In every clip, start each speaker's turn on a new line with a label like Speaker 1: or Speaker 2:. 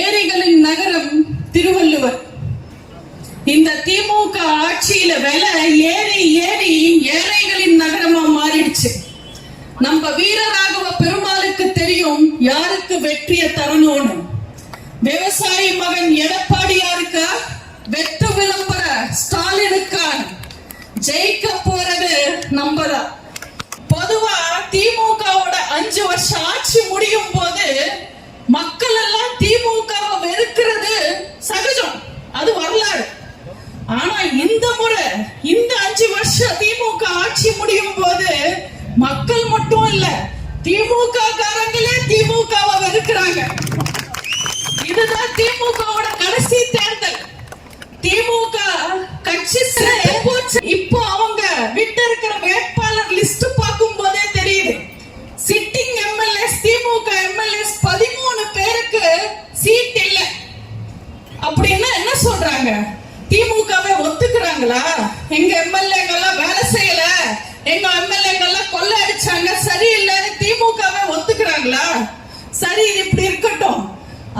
Speaker 1: ஏரிகளின் நகரம் திருவள்ளுவர். இந்த திமுக ஆட்சியில விலை ஏறி ஏறி ஏழைகளின் நகரமா மாறிடுச்சு. நம்ம வீரராகவ பெருமாளுக்கு தெரியும் யாருக்கு வெற்றியை தரணும்னு. விவசாயி மகன் எடப்பாடியாருக்கா, வெற்று விளம்பர ஸ்டாலினுக்கா? ஜெயிக்க போறது நம்மதான். பொதுவா திமுகவோட 5 வருஷம் ஆட்சி முடியும் போது மக்கள் எல்லாம் திமுகவை வெறுக்கிறது சகஜம், அது வரலாறு. ஆனா இந்த முறை இந்த 5 வருஷம் திமுக ஆட்சி முடியும் போது மக்கள் மட்டும் இல்ல, திமுக காரங்களே திமுகவை வெறுக்கிறாங்க. இதுதான் திமுகவோட கடைசி தேர்தல். திமுக கட்சி இப்போ அவங்க விட்டு இருக்கிற வேட்பாளர் லிஸ்ட் பார்க்கும் போதே தெரியுது. சிட்டிங் எம்எல்ஏஸ், திமுக எம்எல்ஏஸ் 13 பேருக்கு சீட் இல்ல அப்படின்னா என்ன சொல்றாங்க? திமுகவை ஒத்துக்கிறாங்களா? எங்க எம்எல்ஏங்கெல்லாம் வேலை செய்யல, எங்க எம்எல்ஏங்கெல்லாம் கொள்ளை அடிச்சாங்க, சரியில்லைன்னு திமுகவை ஒத்துக்கிறாங்களா? சரி, இது இப்படி இருக்கட்டும்.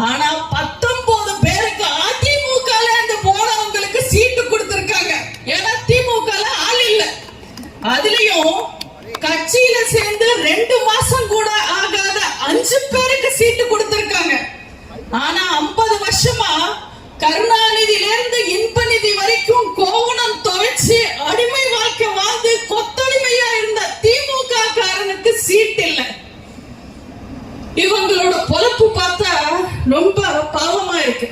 Speaker 1: ஆனா 19 பேருக்கு அதிமுகல இருந்து போனவங்களுக்கு சீட்டு கொடுத்திருக்காங்க. ஏன்னா திமுக ஆள் இல்ல. அதுலயும் கட்சியில சேர்ந்து 2 மாசம் கூட ஆகாத 5 பேருக்கு சீட்டு கொடுத்திருக்காங்க. ஆனா 50 வருஷமா கருணாநிதியில இருந்து இன்பநிதி வரைக்கும் கோவணம் துவைச்சு அடிமை வாழ்க்கை வாழ்ந்து கொத்தடிமையா இருந்த திமுக காரனுக்கு சீட் இல்லை. இவங்களோட பொழப்பு பார்த்தா ரொம்ப பாவமா இருக்கு.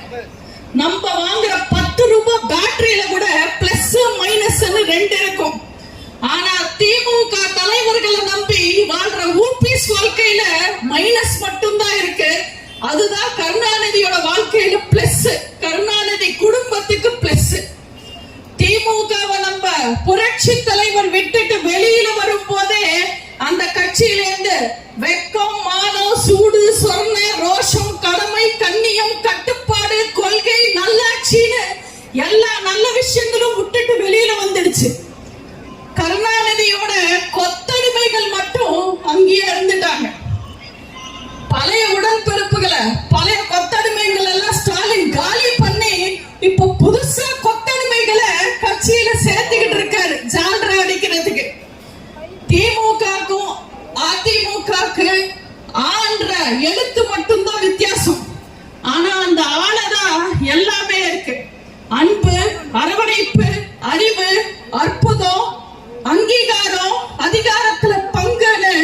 Speaker 1: நம்ம வாங்குற 10 ரூபாய் பேட்டரியில கூட பிளஸ் மைனஸ் 2 இருக்கும். ஆனா திமுக தலைவர்களை நம்பி வாழ்ற ஊபிஸ் வாழ்க்கையில மைனஸ் மட்டும் தான் இருக்கு. அதுதான் கருணாநிதியோட வாழ்க்கையில பிளஸ். கருணாநிதி குடும்பத்துக்கு பிளஸ். திமுகவை நம்ம புரட்சி தலைவர் விட்டுட்டு வெளியில வரும் போதே அந்த கட்சியில இருந்து வெக்கம், மானம், சூடு, சொர்ண, ரோஷம், கடமை, கண்ணியம், கட்டுப்பாடு, கொள்கை, நல்லாட்சின்னு எல்லா நல்ல விஷயங்களும் விட்டுட்டு வெளியில வந்துடுச்சு. கருணாநிதியோட கொத்தடிமைகள் மட்டும் அங்கேயே இருந்துட்டாங்க. பழைய உடன்பிறப்புகளை, பழைய கொத்தடிமைகள் எல்லாம் ஸ்டாலின் காலி பண்ணி இப்ப புதுசா கொத்தடிமைகளை கட்சியில சேர்த்துக்கிட்டு இருக்காரு ஜால்ரா அடிக்கிறதுக்கு. திமுகக்கும் அதிமுகக்கு ஆன்ற எழுத்து மட்டும்தான் வித்தியாசம். ஆனா அந்த ஆளதான் எல்லாமே இருக்கு. அன்பு, அரவணைப்பு, அறிவு, அற்புதம், அங்கீகாரம், அதிகாரத்துல பங்குன்னு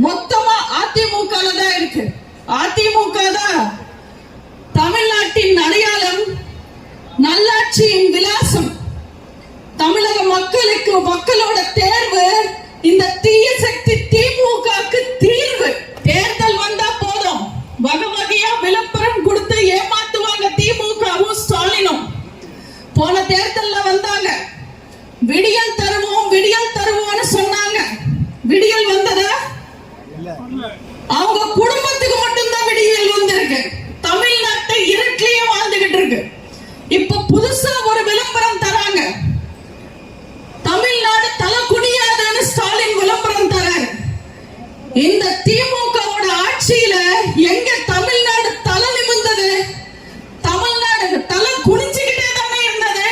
Speaker 1: மொத்தமா அதிமுக தான் இருக்கு. அதிமுக தான் தமிழ்நாட்டின் அடையாளம், நல்லாட்சியின் விலாசம். தமிழக மக்களுக்கு மக்களோட தேர்வு. இந்த தீய சக்தி திமுகக்கு தீர்வு. தேர்தல் வந்தா போதும், வகை வகையா விளம்பரம் கொடுத்து ஏமாத்துவாங்க திமுகவும் ஸ்டாலினும். போன தேர்தல்ல வந்தாங்க, விடியல் தருவோம் விடியல் தருவோம்னு சொன்னாங்க. விடியல் வந்ததா? அவங்க குடும்பத்துக்கு மட்டும்தான் விடியல் வந்திருக்கு. தமிழ்நாட்டை இருட்டிலேயே வாழ்ந்துகிட்டு இருக்கு. இப்ப புதுசா ஒரு விளம்பரம் தராங்க. தமிழ்நாடு தலை குனியாதுன்னு ஸ்டாலின் விளம்பரம் தராரு. இந்த திமுகவோட ஆட்சியில எங்க தமிழ்நாடு தலை நிமிர்ந்தது? தமிழ்நாடு தலை குனிஞ்சுக்கிட்டே தானே இருந்தது.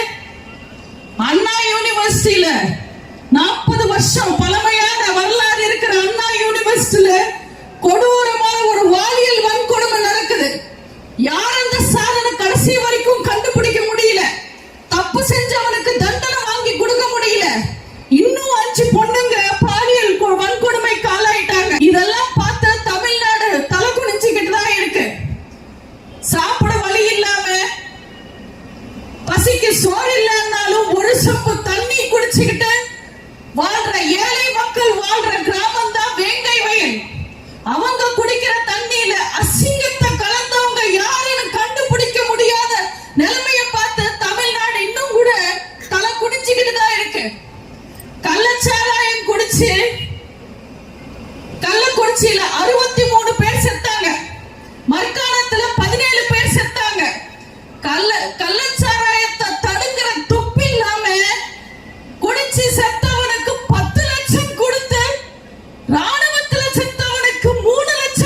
Speaker 1: அண்ணா யூனிவர்சிட்டியில 40 வருஷம் பழமையான வரலாறு இருக்கிற அண்ணா யூனிவர்சிட்டியில கொடூரமான ஒரு பாலியல் வன்கொடுமை நடக்குது. யார் அந்த சாதனை கடைசி வரைக்கும் கண்டுபிடிக்க முடியல. தப்பு செஞ்சவனுக்கு தண்டனை வாங்கி கொடுக்க முடியல. இன்னும் 5 பொண்ணுங்க பாலியல் வன்கொடுமைக்கு ஆளாயிட்டாங்க. இதெல்லாம் பார்த்து தமிழ்நாடு தலை குனிஞ்சுக்கிட்டு தான் இருக்கு. சாப்பிட வழி இல்லாம, பசிக்கு சோறு இல்லைன்னாலும் ஒரு சொப்பு தண்ணி குடிச்சுக்கிட்டு வாழ்ற ஏழை மக்கள் வாழ்ற கிராமம் தான் வேங்கை வயல். அவங்க குடிக்கிற தண்ணியில அசிங்கத்தை கலந்தவங்க யாருன்னு கண்டுபிடிக்க முடியாத நிலைமையை பார்த்து தமிழ்நாடு இன்னும் கூட தலை குடிச்சுக்கிட்டு தான் இருக்கு. கள்ளச்சாராயம் குடிச்சு கள்ளக்குறிச்சியில 63 பேர் செத்தாங்க. மர்காணத்துல 17 பேர் செத்தாங்க. கள்ளச்சாராயத்தை தடுக்கிற துப்பு இல்லாம குடிச்சு செத்தவனுக்கு 10 லட்சம் கொடுத்து ராணுவத்துல செத்தவனுக்கு 3 லட்சம்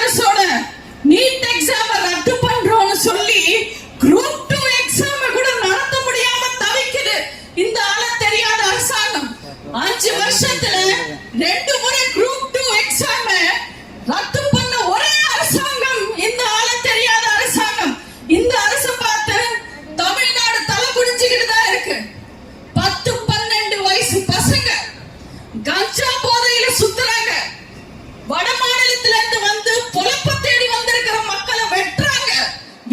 Speaker 1: அரசோட நீட் எக்ஸாம் ரத்து பண்றோம்னு சொல்லி குரூப் 2 எக்ஸாம் கூட நடத்த முடியாம தவிக்குது இந்த ஆள தெரியாத அரசாங்கம். 5 வருஷத்துல 2 முறை குரூப் 2 எக்ஸாம் ரத்து பண்ண ஒரே அரசாங்கம் இந்த ஆள தெரியாத அரசாங்கம். இந்த அரசு பார்த்து தமிழ்நாடு தலை குனிஞ்சுக்கிட்டு தான் இருக்கு. 10-12 வயசு பசங்க கஞ்சா போதையில சுத்துறாங்க. வட மாநிலத்துல இருந்து வந்து பொழப்ப தேடி வந்திருக்கிற மக்களை வெட்டுறாங்க,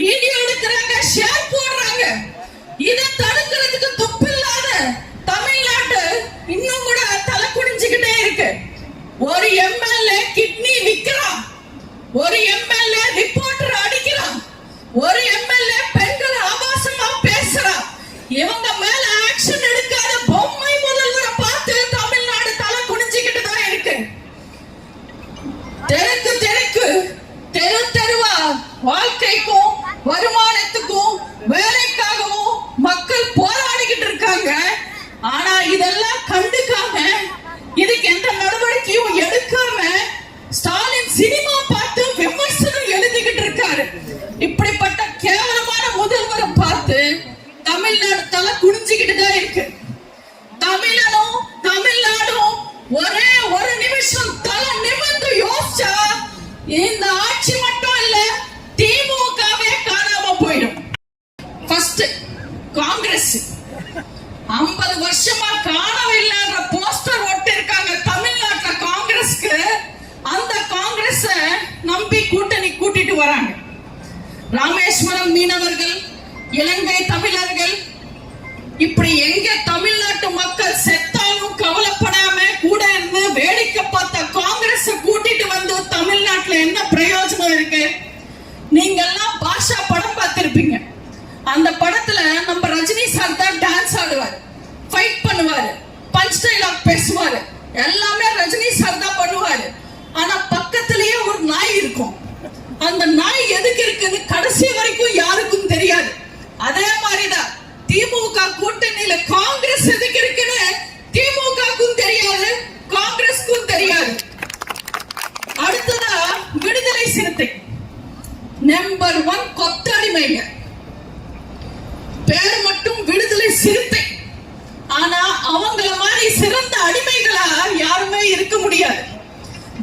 Speaker 1: வீடியோ எடுக்கிறாங்க, ஷேர் போடுறாங்க. இதை தடுக்கிறதுக்கு துப்பில்லாத தமிழ்நாடு இன்னும் கூட தலை குனிஞ்சுக்கிட்டே இருக்கு. ஒரு எம்எல்ஏ கிட்னி விக்கிறான், ஒரு எம்எல்ஏ ரிப்போர்ட்டர் அடிக்கிறான், ஒரு எம்எல்ஏ பெண்கள் ஆபாசமா பேசுறான். இவங்க மேல ஆக்ஷன் எடுக்காத பொம்மை முதல்வரை பார்த்து தமிழ்நாடு தலை குனிஞ்சுக்கிட்டு தான் இருக்கு. தெருக்கு தெருக்கு தெரு தெருவா வாழ்க்கைக்கும் வருமானத்துக்கும் வேலைக்காகவும் மக்கள் போராடிக்கிட்டு இருக்காங்க. ஆனா இதெல்லாம் கண்டுக்காம, இதுக்கு எந்த நடவடிக்கையும் எடுக்காம ஸ்டாலின் சினிமா பார்த்து விமர்சனம் எழுதிக்கிட்டு இருக்காரு. இப்படிப்பட்ட கேவலமான முதல்வரை பார்த்து தமிழ்நாடு தலை குனிஞ்சுக்கிட்டு தான் இருக்கு. தமிழனும் தமிழ்நாடும் ஒரே ஒரு நிமிஷம் தலை நிமிர்ந்து யோசிச்சா இந்த ஆட்சி மட்டும் இல்ல திமுகவே காணாம போயிடும். ஃபர்ஸ்ட் காங்கிரஸ் 50 வருஷமா காணவில்லைன்ற போஸ்டர் ஒட்டி இருக்காங்க தமிழ்நாட்டுல காங்கிரஸ்க்கு. அந்த காங்கிரஸ நம்பி கூட்டணி கூட்டிட்டு வராங்க. ராமேஸ்வரம் மீனவர்கள், இலங்கை தமிழர்கள், இப்படி எங்க தமிழ்நாட்டு மக்கள் செத்தாலும் கவலைப்படாம கூட இருந்து வேடிக்கை பார்த்த காங்கிரஸ் கூட்டிட்டு வந்து தமிழ்நாட்டுல என்ன பிரயோஜனம் இருக்கு? நீங்க எல்லாம் பாஷா படம் பார்த்திருப்பீங்க. அந்த படத்துல நம்ம ரஜினி சார் தான் டான்ஸ் ஆடுவார், ஃபைட் பண்ணுவாரு, பஞ்ச் டைலாக் பேசுவாரு, எல்லாமே ரஜினி சார் தான் பண்ணுவாரு. ஆனா பக்கத்திலேயே ஒரு நாய் இருக்கும். அந்த நாய் எதுக்கு இருக்குன்னு கடைசி வரைக்கும் யாருக்கும் தெரியாது. அதே மாதிரிதான் திமுக கூட்டணியில காங்கிரஸ் எதுக்கு இருக்குன்னு திமுகவுக்கும் தெரியாது, காங்கிரஸ்க்கும் தெரியாது. அடுத்ததா விடுதலை சிறுத்தை நம்பர் 1 கொத்தடிமைங்க. பேர் மட்டும் விடுதலை சிறுத்தை, ஆனா அவங்கள மாதிரி சிறந்த அடிமைகளா யாருமே இருக்க முடியாது.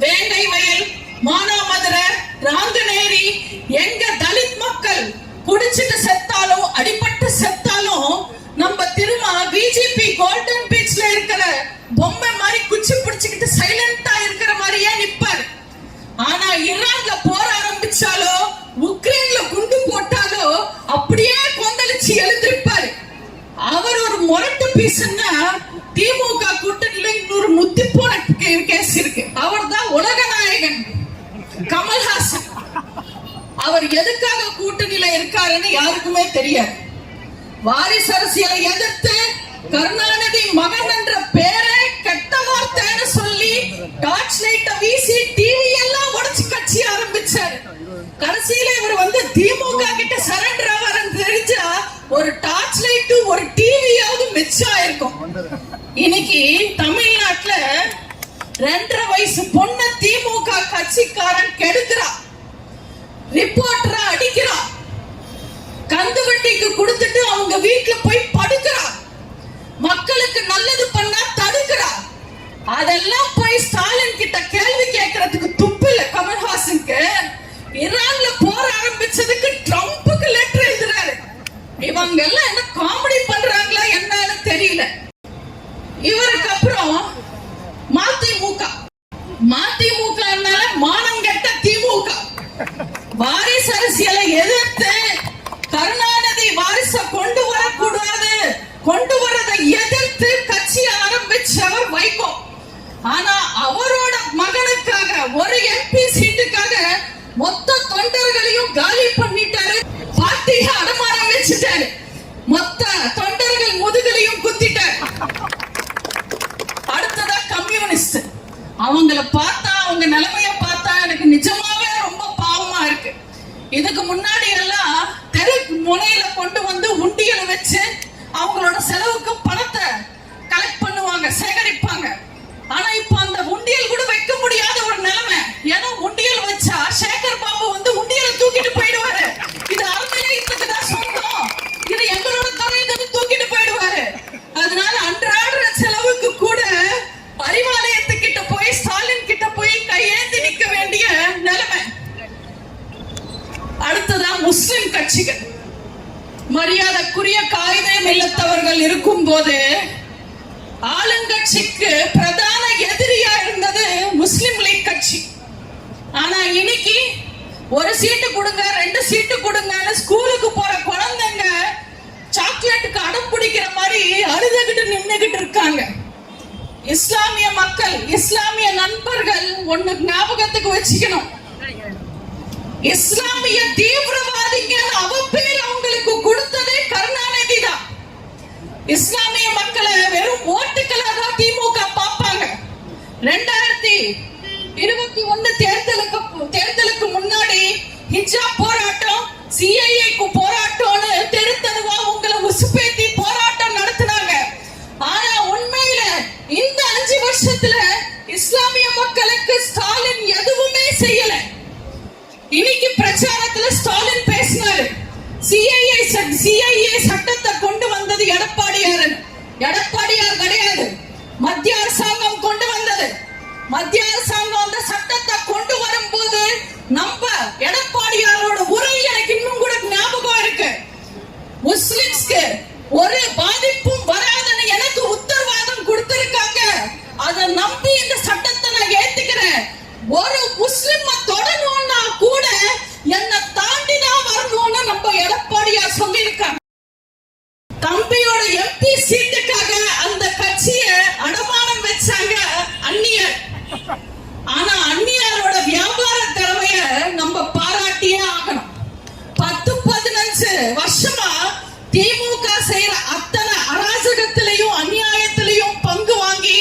Speaker 1: வேங்கை வயல், மானாமதுரை, ராங்கநேரி, எங்க தலித் மக்கள் குடிச்சிட்டு செத்தாலும் அடிபட்டு செத்தாலும் நம்ம திரும்ப பிஜேபி கோல்டன் பீச்ல இருக்கிற பொம்மை மாதிரி குச்சி பிடிச்சுக்கிட்டு சைலண்டா இருக்கிற மாதிரியே நிப்பாரு. ஆனா ஈரான்ல போர் ஆரம்பிச்சாலோ உக்ரைன்ல குண்டு போட்டாலோ அப்படியே கொந்தளிச்சு எழுந்திருப்பாரு. அவர் ஒரு முரட்டு பீஸ்னா திமுக கூட்டணியில இன்னொரு முத்தி போன கேஸ் இருக்கு. அவர் தான் உலக நாயகன் கமல்ஹாசன். அவர் எதுக்காக கூட்டணியில இருக்காருன்னு யாருக்குமே தெரியாது. வாரிசு அரசியலை எதிர்த்து கருணாநிதி மகன் என்ற பேரை கெட்ட வார்த்தைன்னு சொல்லி டார்ச் லைட்ட வீசி டிவி எல்லாம் உடைச்சு கட்சி ஆரம்பிச்சாரு. கடைசியில இவர் வந்து திமுக கிட்ட சரண்டர் ஆவாருன்னு தெரிஞ்சா ஒரு டார்ச் லைட் ஒரு டிவியாவது மிச்சம் ஆயிருக்கும். இன்னைக்கு தமிழ்நாட்டுல 2.5 வயசு பொண்ணு திமுக கட்சிக்காரன் கெடுக்கிறான், ரிப்போர்ட்டரா அடிக்கிறான், கந்து வட்டிக்கு கொடுத்துட்டு அவங்க வீட்டுல போய் படுக்கிறான், மக்களுக்கு நல்லது பண்ணா தடுக்கிறா. அதெல்லாம் போய் ஸ்டாலின் கிட்ட கேள்வி கேட்கறதுக்கு துப்பு இல்ல கமல்ஹாசனுக்கு. ஈரான்ல போர் ஆரம்பிச்சதுக்கு ட்ரம்புக்கு லெட்டர் எழுதுறாரு. இவங்க எல்லாம் என்ன காமெடி பண்றாங்களா என்னன்னு தெரியல. இவருக்கு அப்புறம் மதிமுக மானம் கெட்ட திமுக வாரிசு அரசியலை எதிர்த்து கருணாநிதி வாரிச கொண்டு வரக்கூடாது, கொண்டு வரதை எதிர்த்து கட்சி ஆரம்பிச்சவர் வைகோ. ஆனா அவரோட மகனுக்காக ஒரு எம்பி சீட்டுக்காக மொத்த தொண்டர்களையும் காலி பண்ணிட்டாரு, பார்ட்டியை அடமானம் வச்சுட்டாரு, மொத்த தொண்டர்கள் முதுகலையும் குத்திட்டாரு. அடுத்ததா கம்யூனிஸ்ட். அவங்கள பார்த்தா, அவங்க நிலைமைய பார்த்தா எனக்கு நிஜமாவே ரொம்ப பாவமா இருக்கு. இதுக்கு முன்னாடி எல்லாம் தெரு முனையில கொண்டு வந்து உண்டியல வச்சு அவங்களோட செலவுக்கு பணத்தை கலெக்ட் பண்ணுவாங்க, சேகரிப்பாங்க. ஆனா இப்ப அந்த உண்டியல் கூட வைக்க முடியாத ஒரு நிலைமை. ஏன்னா உண்டியல் வச்சா கட்சிகள். மரியாதைக்குரிய காயிதே மில்லத்தவர்கள் இருக்கும் போது ஆளுங்கட்சிக்கு பிரதான எதிரியா இருந்தது முஸ்லிம் லீக் கட்சி. ஆனா இன்னைக்கு ஒரு சீட்டு கொடுங்க, 2 சீட்டு கொடுங்கன்னு ஸ்கூலுக்கு போற குழந்தைங்க சாக்லேட்டுக்கு அடம் பிடிக்கிற மாதிரி அழுதுகிட்டு நின்னுகிட்டு இருக்காங்க. இஸ்லாமிய மக்கள், இஸ்லாமிய நண்பர்கள் ஒண்ணு ஞாபகத்துக்கு வச்சுக்கணும். இஸ்லாமிய தீவிரவாதிங்க அவ பேர் அவங்களுக்கு கொடுத்ததே கருணாநிதி தான். இஸ்லாமிய மக்களை வெறும் ஓட்டுக்களா தான் திமுக பார்ப்பாங்க. 2021 தேர்தலுக்கு முன்னாடி ஹிஜாப் போராட்டம், சிஐஏக்கு போராட்டம்னு தெருத்தருவா உங்களை உசுப்பேத்தி போராட்டம் நடத்தினாங்க. ஆனா உண்மையில இந்த 5 வருஷத்துல இஸ்லாமிய மக்களுக்கு ஸ்டாலின் எதுவுமே செய்யல. இன்னைக்கு பிரச்சாரத்துல ஸ்டாலின் பேசினாரு, சிஐஏ சட்டத்தை கொண்டு வந்தது எடப்பாடியார் கிடையாது, மத்திய அரசாங்கம் கொண்டு வந்தது. மத்திய அரசாங்கம் அந்த சட்டத்தை கொண்டு வரும்போது நம்ம எடப்பாடியாரோட உரை எனக்கு இன்னும் கூட ஞாபகம் இருக்கு. முஸ்லிம்ஸ்க்கு ஒரு பாதிப்பும் வராதுன்னு எனக்கு உத்தரவாதம் கொடுத்திருக்காங்க. அதை நம்பி இந்த சட்டத்தை நான் ஏத்துக்கிறேன். ஒரு முஸ்லிம் தொடணும்னா கூட என்ன தாண்டி தான் வரணும்னு நம்ம எடப்பாடியார் சொல்லியிருக்காங்க. தம்பியோட எம்பி சீட்டுக்காக அந்த கட்சியை அடமானம் வச்சாங்க அந்நியர். ஆனா அந்நியரோட வியாபார திறமைய நம்ம பாராட்டியே ஆகணும். 10-15 வருஷமா திமுக செய்யற அத்தனை அராஜகத்திலையும் அநியாயத்திலையும் பங்கு வாங்கி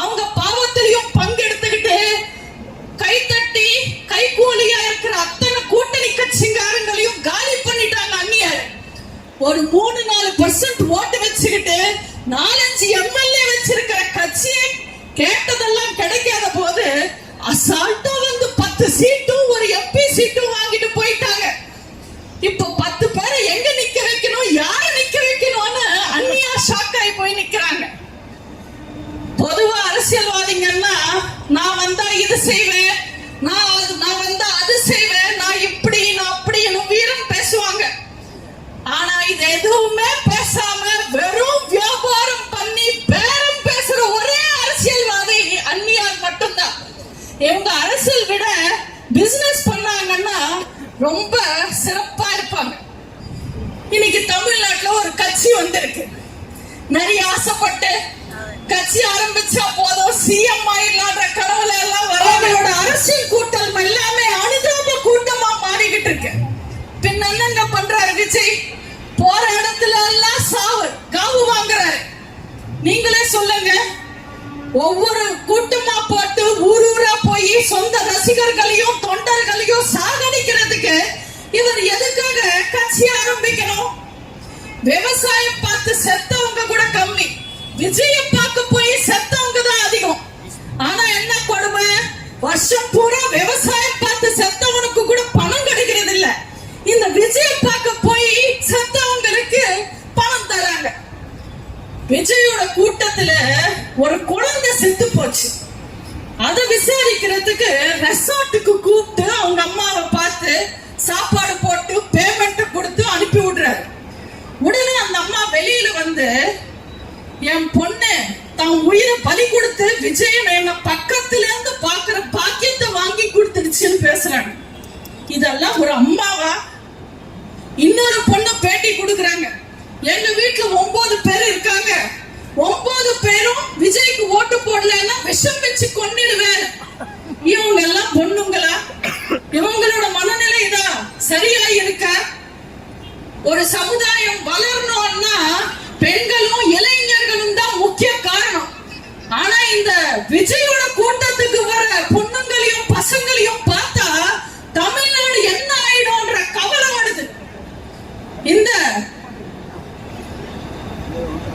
Speaker 1: அவங்க பாவத்திலையும் பங்கெடுத்துக்கிட்டு கைத்தட்டி கைகூலியா இருக்கிற அத்தனை கூட்டணி கட்சிக்காரங்களையும் காலி பண்ணிட்டாங்க அந்நியர். ஒரு 3-4% ஓட்டு வச்சுக்கிட்டு 4-5 எம்எல்ஏ வச்சிருக்கிற கட்சியை கேட்டதெல்லாம் கிடைக்காத போது அசால்ட்டா வந்து 10 சீட்டும் ஒரு எம்பி சீட்டும் வாங்கிட்டு போயிட்டாங்க. இப்போ 10 பேரை எங்க நிக்க வைக்கணும், யார நிக்க வைக்கணும்னு அந்நியா ஷாக் ஆகி போய் நிக்கிறாங்க. பொதுவா அரசியல்வாதிங்கன்னா நான் வந்தா இது செய்வேன், நான் வந்தா அது செய்வேன், நான் இப்படி நான் அப்படின்னு வீரம் பேசுவாங்க. ஆனா இது எதுவுமே பேசாம வெறும் வியாபாரம் பண்ணி பேரம் பேசுற ஒரே அரசியல்வாதி அந்நியார் மட்டும்தான். இவங்க அரசியல் விட பிசினஸ் பண்ணாங்கன்னா ரொம்ப சிறப்பா இருப்பாங்க. இன்னைக்கு தமிழ்நாட்டுல ஒரு கட்சி வந்திருக்கு. நிறைய ஆசைப்பட்டு கட்சி ஆரம்பிச்சா போதும் சிஎம் ஆயிடலான்ற கனவுல எல்லாம் வரவங்களோட அரசியல் கூட்டம் எல்லாமே அனுதாப கூட்டமா மாறிக்கிட்டு இருக்கு. பின் என்னங்க பண்றாரு விஜய்? போற இடத்துல எல்லாம் காவு வாங்குறாரு. நீங்களே சொல்லுங்க. ஒவ்வொரு கூட்டமா போட்டு ஊரூரா போய் சொந்த ரசிகர்களையும் தொண்டர்களையும் சாகடிக்கிறதுக்கு இவர் எதுக்காக கட்சி ஆரம்பிக்கணும்? விவசாயம் பார்த்து செத்தவங்க கூட கம்மி, விஜய பார்க்க போய் செத்தவங்க தான் அதிகம். ஆனா என்ன கொடுமை, வருஷம் பூரா விவசாயம் பார்த்து செத்தவனுக்கு கூட பணம் கிடைக்கிறது இல்ல. இந்த விஜய பார்க்க போய் செத்தவங்களுக்கு பணம் தராங்க. விஜயோட கூட்டத்துல ஒரு குழந்தை செத்து போச்சு. அதை விசாரிக்கிறதுக்கு ரெசார்ட்டுக்கு கூப்பிட்டு அவங்க அம்மாவை பார்த்து சாப்பாடு போட்டு பேமெண்ட் கொடுத்து அனுப்பி விடுறாரு. உடனே அந்த அம்மா வெளியில வந்து, என் பொண்ணு தான் உயிரை பலி கொடுத்து விஜயன் என்ன பக்கத்துல இருந்து பாக்குற பாக்கியத்தை வாங்கி கொடுத்துருச்சுன்னு பேசுறாங்க. இதெல்லாம் ஒரு அம்மாவா? இன்னொரு பொண்ணு பேட்டி கொடுக்கறாங்க. எங்க வீட்டுல 9 பேர் இருக்காங்க, 9 பேரும் விஜய்க்கு ஓட்டு போடலன்னா விஷம் வச்சு கொன்னிடுவேன். இவங்க எல்லாம் பொண்ணுங்களா? இவங்களோட மனநிலை இதான் சரியா இருக்க? ஒரு சமுதாயம் வளரணும்னா பெண்களும் இளைஞர்களும் தான் முக்கிய காரணம். ஆனா இந்த விஜயோட கூட்டத்துக்கு வர பொண்ணுங்களையும் பசங்களையும் பார்த்தா தமிழ்நாடு என்ன ஆயிடும்ன்ற கவலை வருது. இந்த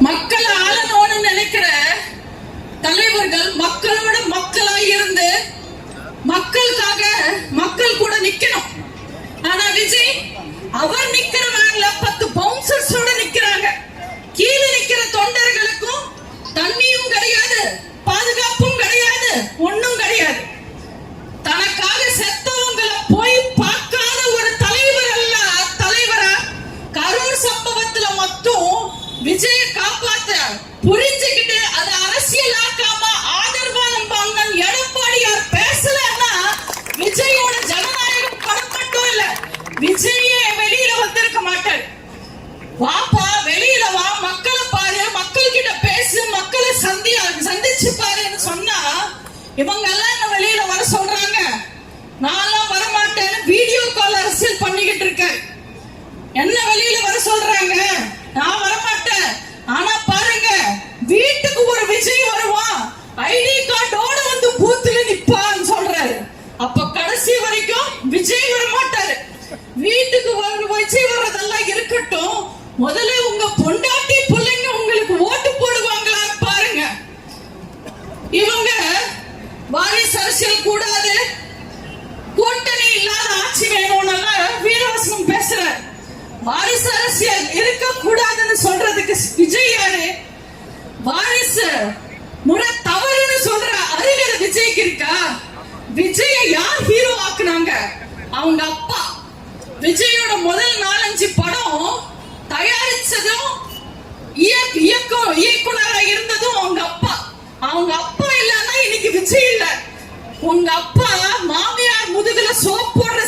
Speaker 1: மக்களை ஆளணும்னு நினைக்கிற தலைவர்கள் மக்களோட மக்களா இருந்து மக்களுக்காக வாப்பா வெளியில வா, மக்களை பாரு, மக்கள் கிட்ட பேசு, மக்களை சந்திச்சு பாருன்னு சொன்னா இவங்க எல்லாம் என்ன வெளியில வர சொல்றாங்க. நான்லாம் வரமாட்டேன்னு வீடியோ கால் அரசியல் பண்ணிக்கிட்டு இருக்கேன். என்ன வெளியில வர சொல்றாங்க, நான் வரமாட்டேன். ஆனா பாருங்க, வீட்டுக்கு ஒரு விஜய் வருவான், ஐடி கார்டோட வந்து பூத்துல நிப்பான்னு சொல்றாரு. அப்ப கடைசி வரைக்கும் விஜய் வர மாட்டாரு. வீட்டுக்கு விஜய் வர்றதெல்லாம் இருக்கட்டும், முதல்ல உங்க பொண்டாட்டி பிள்ளைங்க உங்களுக்கு ஓட்டு போடுவாங்களான்னு பாருங்க. இவங்க வாரிசு அரசியல் கூடாது, கூட்டணி இல்லாத ஆட்சி வேணும்னு வீரவசனம் பேசுற. வாரிசு அரசியல் இருக்க கூடாதுன்னு சொல்றதுக்கு விஜய் யாரு? வாரிசு முறை தவறுன்னு சொல்ற அறிவியல் விஜய்க்கு இருக்கா? விஜய யார் ஹீரோ ஆக்குனாங்க? அவங்க அப்பா. விஜயோட முதல் 4-5 படம் தயாரிச்சதும் இயக்குனரா இருந்ததும் அவங்க அப்பா. அவங்க அப்பா இல்லன்னா இன்னைக்கு விஜய் இல்ல. உங்க அப்பா மாமியார் முதுகுல சோப் போடுற